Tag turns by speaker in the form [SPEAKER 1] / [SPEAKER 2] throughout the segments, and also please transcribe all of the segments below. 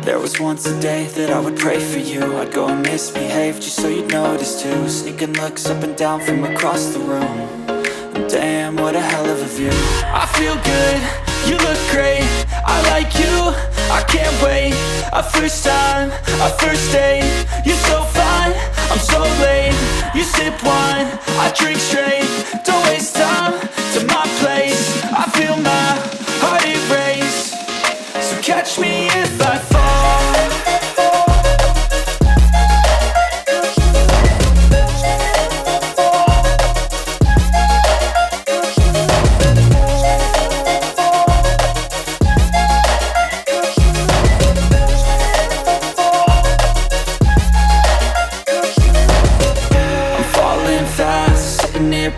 [SPEAKER 1] There was once a day that I would pray for you. I'd go and misbehave just so you'd notice too. Sneaking looks up and down from across the room. And damn, what a hell of a view. I feel good, you look great, I like you, I can't wait. A first time, a first date. You're so fine, I'm so late. You sip wine, I drink straight. Don't waste time to my place. I feel my heart erase. So catch me if I fall.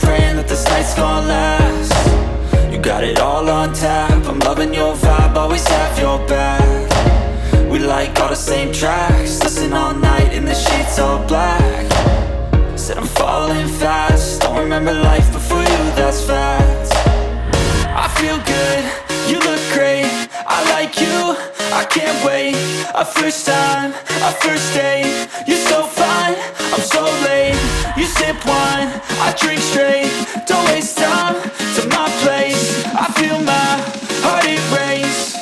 [SPEAKER 1] Praying that this night's gonna last. You got it all on tap, I'm loving your vibe, always have your back. We like all the same tracks, listen all night in the sheets all black. Said I'm falling fast, don't remember life before you, that's fact. I feel good, you look great, I like you, I can't wait. A first time, a first date. You're so fine, I'm so late. You sip wine, I drink straight. Don't waste time to my place. I feel my heart erase.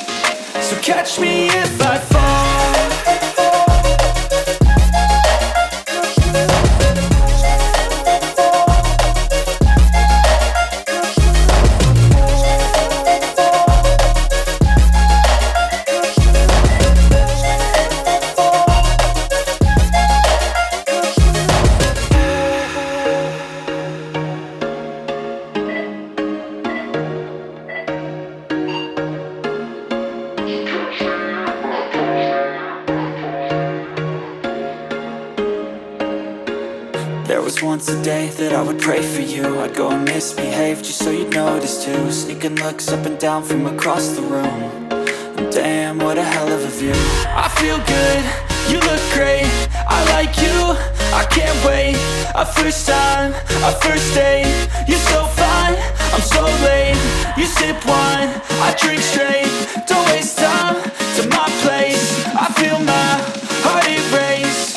[SPEAKER 1] So catch me if I fall. There was once a day that I would pray for you. I'd go and misbehave just so you'd notice too. Sneaking looks up and down from across the room. And damn, what a hell of a view. I feel good, you look great, I like you, I can't wait. A first time, a first date. You're so fine, I'm so late. You sip wine, I drink straight. Don't waste time to my place. I feel my heart erase.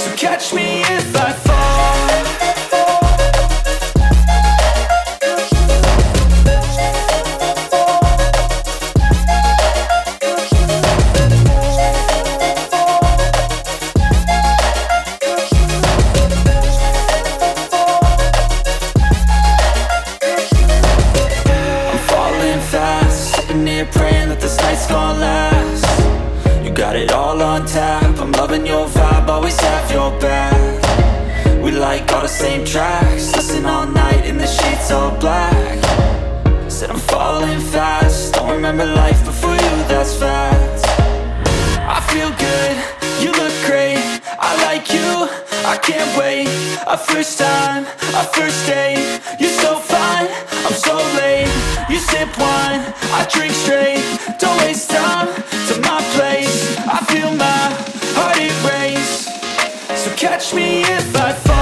[SPEAKER 1] So catch me if I fall. Praying that this night's gonna last. You got it all on tap, I'm loving your vibe, always have your back. We like all the same tracks, listen all night in the sheets all black. Said I'm falling fast, don't remember life before you, that's fact. I feel good, you look great, I like you, I can't wait. A first time, a first date. You're so fine, I'm so late. You sip wine, I drink straight. Don't waste time to my place. I feel my heart erase. So catch me if I fall.